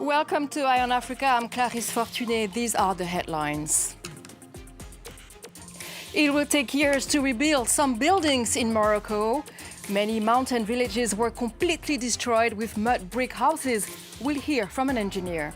Welcome to Eye on Africa. I'm Clarisse Fortuné. These are the headlines. It will take years to rebuild some buildings in Morocco. Many mountain villages were completely destroyed with mud brick houses. We'll hear from an engineer.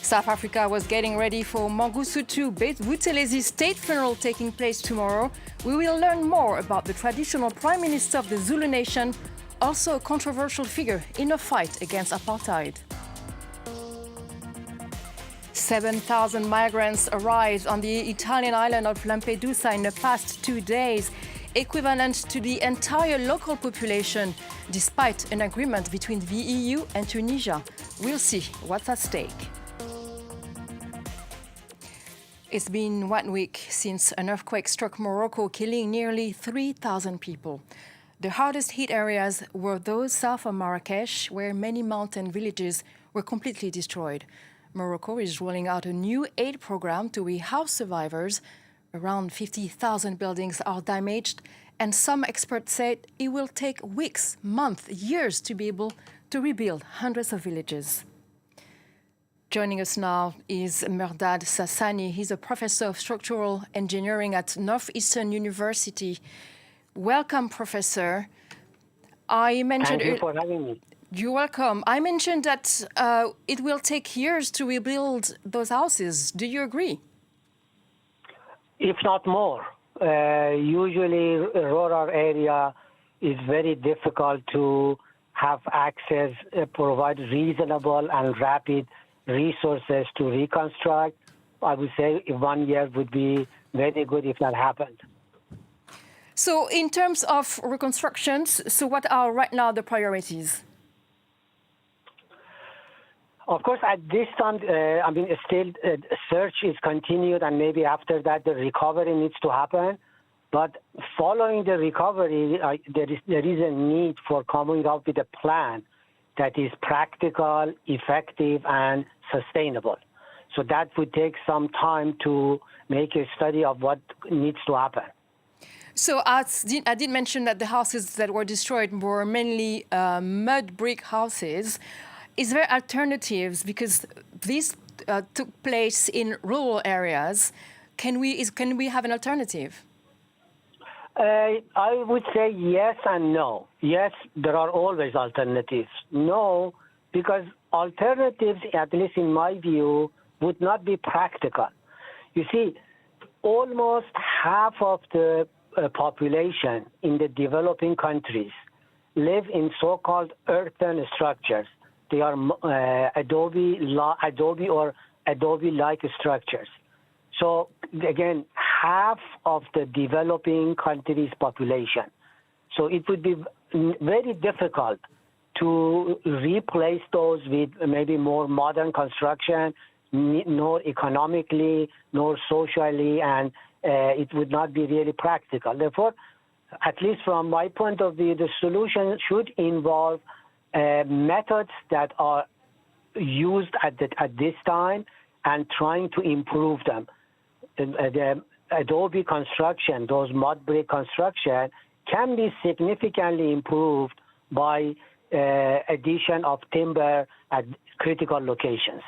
South Africa was getting ready for Mangosuthu Buthelezi state funeral taking place tomorrow. We will learn more about the traditional prime minister of the Zulu nation, also a controversial figure in a fight against apartheid. 7,000 migrants arrived on the Italian island of Lampedusa in the past 2 days, equivalent to the entire local population, despite an agreement between the EU and Tunisia. We'll see what's at stake. It's been 1 week since an earthquake struck Morocco, killing nearly 3,000 people. The hardest hit areas were those south of Marrakesh, where many mountain villages were completely destroyed. Morocco is rolling out a new aid program to rehouse survivors. Around 50,000 buildings are damaged, and some experts say it will take weeks, months, years to be able to rebuild hundreds of villages. Joining us now is Mehrdad Sassani. He's a professor of structural engineering at Northeastern University. Welcome, Professor. Thank you for having me. You're welcome. I mentioned that it will take years to rebuild those houses. Do you agree? If not more. Usually, a rural area is very difficult to have access, provide reasonable and rapid resources to reconstruct. I would say 1 year would be very good if that happened. So in terms of reconstructions, so what are right now the priorities? Of course, at this time, still search is continued, and maybe after that the recovery needs to happen. But following the recovery, there is a need for coming up with a plan that is practical, effective, and sustainable. So that would take some time to make a study of what needs to happen. So I did mention that the houses that were destroyed were mainly mud brick houses. Is there alternatives? Because these took place in rural areas. Can we have an alternative? I would say yes and no. Yes, there are always alternatives. No, because alternatives, at least in my view, would not be practical. You see, almost half of the population in the developing countries live in so-called earthen structures. They are adobe or adobe-like structures. So again, half of the developing countries' population. So it would be very difficult to replace those with maybe more modern construction, nor economically, nor socially, and it would not be really practical. Therefore, at least from my point of view, the solution should involve methods that are used at this time and trying to improve them. The adobe construction, those mud brick construction, can be significantly improved by addition of timber at critical locations.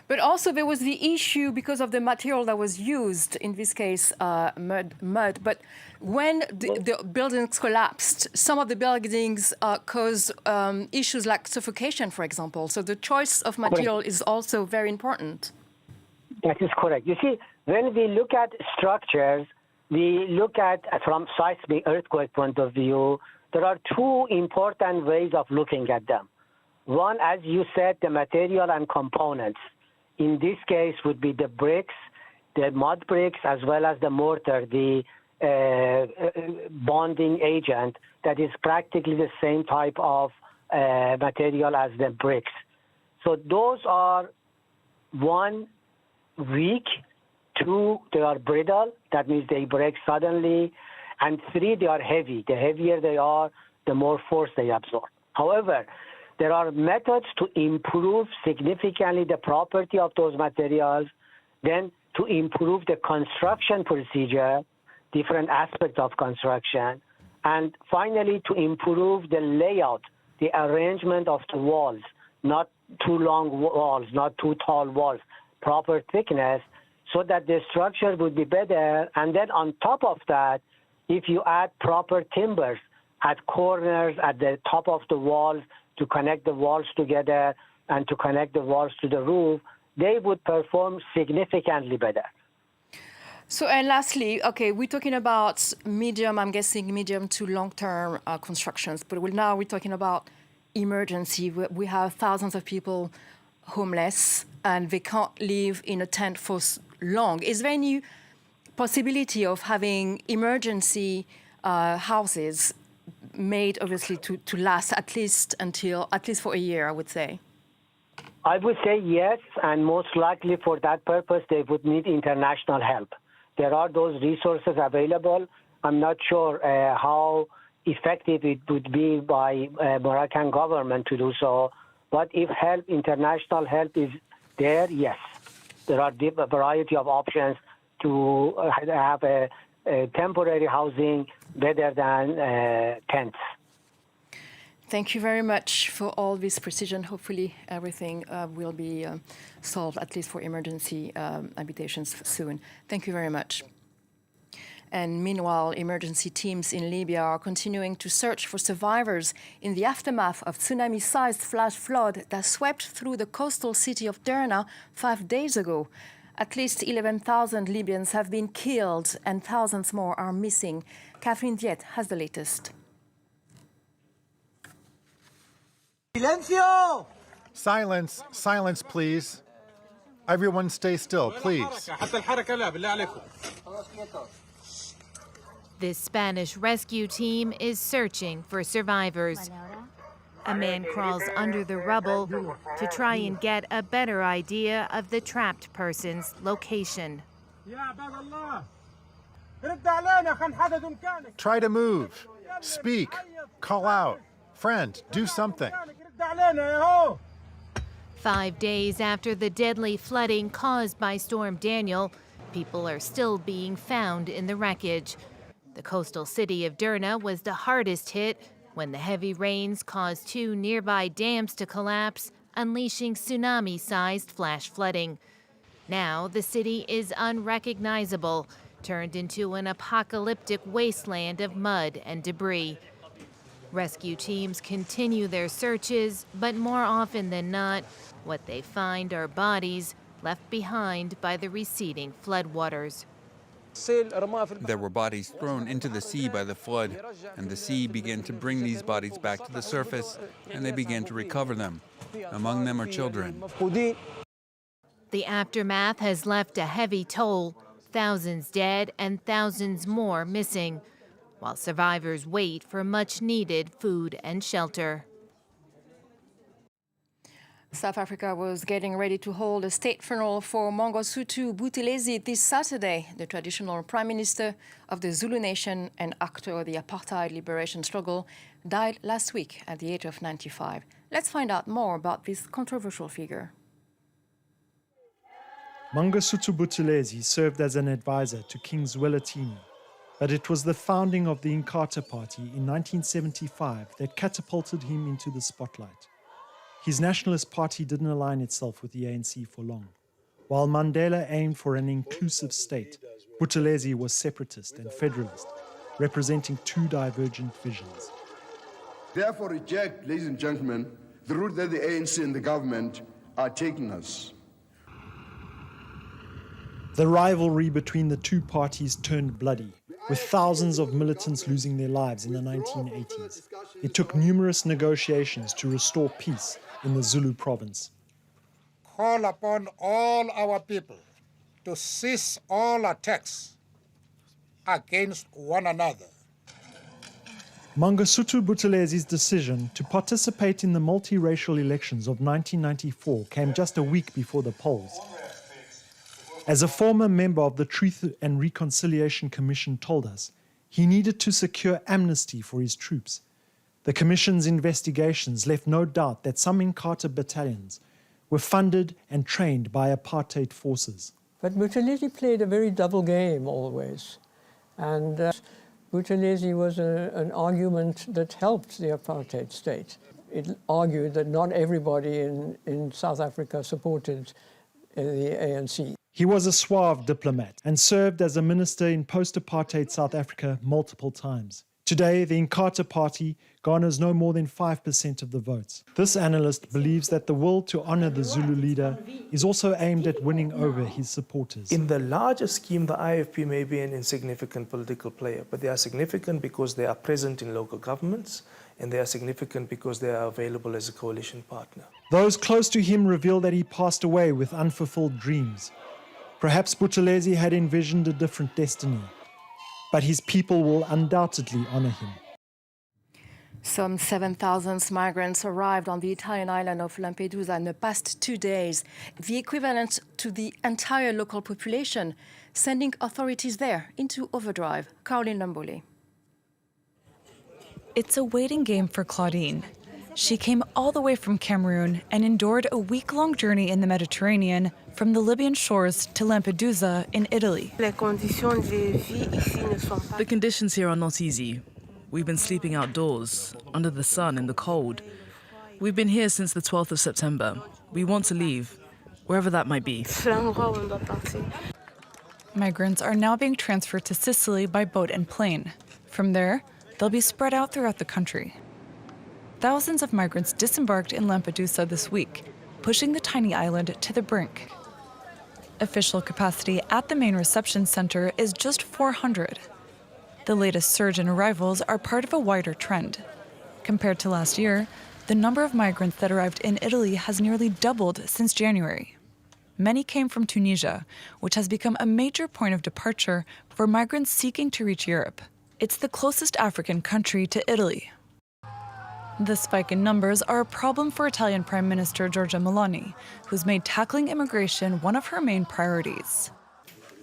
But also there was the issue because of the material that was used, in this case, mud. But when the buildings collapsed, some of the buildings caused issues like suffocation, for example. So the choice of material is also very important. That is correct. You see, when we look at structures, we look at, from seismic earthquake point of view, there are two important ways of looking at them. One, as you said, the material and components. In this case would be the bricks, the mud bricks, as well as the mortar, the bonding agent that is practically the same type of material as the bricks. So those are, one, weak, two, they are brittle, that means they break suddenly, and three, they are heavy. The heavier they are, the more force they absorb. However, there are methods to improve significantly the property of those materials, then to improve the construction procedure, different aspects of construction, and finally to improve the layout the arrangement of the walls, not too long walls, not too tall walls, proper thickness, so that the structure would be better. And then on top of that, if you add proper timbers at corners, at the top of the walls, to connect the walls together and to connect the walls to the roof, they would perform significantly better. So, and lastly, okay, we're talking about medium, I'm guessing medium to long-term constructions, but now we're talking about emergency. We have thousands of people homeless and they can't live in a tent for long. Is there any possibility of having emergency houses made, obviously, to last at least for a year, I would say? I would say yes, and most likely for that purpose, they would need international help. There are those resources available. I'm not sure how effective it would be by Moroccan government to do so, but if international help is there, yes. There are a variety of options to have a temporary housing better than tents. Thank you very much for all this precision. Hopefully everything will be solved, at least for emergency habitations soon. Thank you very much. And meanwhile, emergency teams in Libya are continuing to search for survivors in the aftermath of tsunami-sized flash flood that swept through the coastal city of Derna 5 days ago. At least 11,000 Libyans have been killed and thousands more are missing. Catherine Diet has the latest. Silencio! Silence, silence, please. Everyone stay still, please. This Spanish rescue team is searching for survivors. A man crawls under the rubble to try and get a better idea of the trapped person's location. Try to move. Speak. Call out. Friend, do something. 5 days after the deadly flooding caused by Storm Daniel, people are still being found in the wreckage. The coastal city of Derna was the hardest hit when the heavy rains caused 2 nearby dams to collapse, unleashing tsunami-sized flash flooding. Now the city is unrecognizable, turned into an apocalyptic wasteland of mud and debris. Rescue teams continue their searches, but more often than not, what they find are bodies left behind by the receding floodwaters. There were bodies thrown into the sea by the flood, and the sea began to bring these bodies back to the surface, and they began to recover them. Among them are children. The aftermath has left a heavy toll, thousands dead and thousands more missing, while survivors wait for much-needed food and shelter. South Africa was getting ready to hold a state funeral for Mangosuthu Buthelezi this Saturday. The traditional prime minister of the Zulu nation and actor of the apartheid liberation struggle died last week at the age of 95. Let's find out more about this controversial figure. Mangosuthu Buthelezi served as an advisor to King Zwelithini, but it was the founding of the Inkatha Party in 1975 that catapulted him into the spotlight. His nationalist party didn't align itself with the ANC for long. While Mandela aimed for an inclusive state, Buthelezi was separatist and federalist, representing 2 divergent visions. Therefore reject, ladies and gentlemen, the route that the ANC and the government are taking us. The rivalry between the 2 parties turned bloody, with thousands of militants losing their lives in the 1980s. It took numerous negotiations to restore peace in the Zulu province. Call upon all our people to cease all attacks against one another. Mangosuthu Buthelezi's decision to participate in the multiracial elections of 1994 came just a week before the polls. As a former member of the Truth and Reconciliation Commission told us, he needed to secure amnesty for his troops. The Commission's investigations left no doubt that some Inkatha battalions were funded and trained by apartheid forces. But Buthelezi played a very double game always. And Buthelezi was an argument that helped the apartheid state. It argued that not everybody in South Africa supported the ANC. He was a suave diplomat and served as a minister in post-apartheid South Africa multiple times. Today, the Inkatha party garners no more than 5% of the votes. This analyst believes that the will to honor the Zulu leader is also aimed at winning over his supporters. In the larger scheme, the IFP may be an insignificant political player, but they are significant because they are present in local governments, and they are significant because they are available as a coalition partner. Those close to him reveal that he passed away with unfulfilled dreams. Perhaps Buthelezi had envisioned a different destiny, but his people will undoubtedly honor him. Some 7,000 migrants arrived on the Italian island of Lampedusa in the past 2 days, the equivalent to the entire local population, sending authorities there into overdrive. Caroline Lambole. It's a waiting game for Claudine. She came all the way from Cameroon and endured a week-long journey in the Mediterranean from the Libyan shores to Lampedusa in Italy. The conditions here are not easy. We've been sleeping outdoors, under the sun in the cold. We've been here since the 12th of September. We want to leave, wherever that might be. Migrants are now being transferred to Sicily by boat and plane. From there, they'll be spread out throughout the country. Thousands of migrants disembarked in Lampedusa this week, pushing the tiny island to the brink. Official capacity at the main reception center is just 400. The latest surge in arrivals are part of a wider trend. Compared to last year, the number of migrants that arrived in Italy has nearly doubled since January. Many came from Tunisia, which has become a major point of departure for migrants seeking to reach Europe. It's the closest African country to Italy. The spike in numbers are a problem for Italian Prime Minister Giorgia Meloni, who's made tackling immigration one of her main priorities.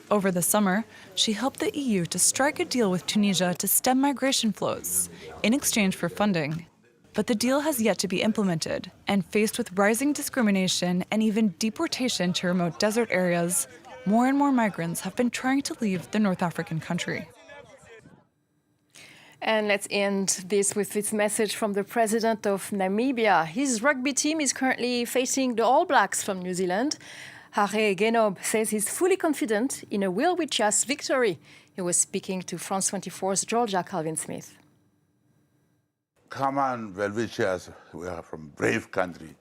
Over the summer, she helped the EU to strike a deal with Tunisia to stem migration flows in exchange for funding. But the deal has yet to be implemented, and faced with rising discrimination and even deportation to remote desert areas, more and more migrants have been trying to leave the North African country. And let's end this with this message from the president of Namibia. His rugby team is currently facing the All Blacks from New Zealand. Hare Genob says he's fully confident in a will-we-chas victory. He was speaking to France 24's Georgia Calvin-Smith. Come on, well-wishers. We are from brave country.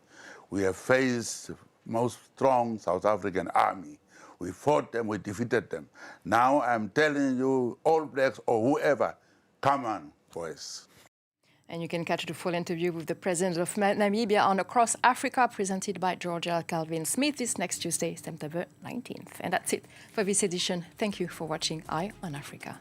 We have faced most strong South African army. We fought them, we defeated them. Now I'm telling you, All Blacks or whoever, come on, boys. And you can catch the full interview with the president of Namibia on Across Africa, presented by Georgia Calvin-Smith this next Tuesday, September 19th. And that's it for this edition. Thank you for watching Eye on Africa.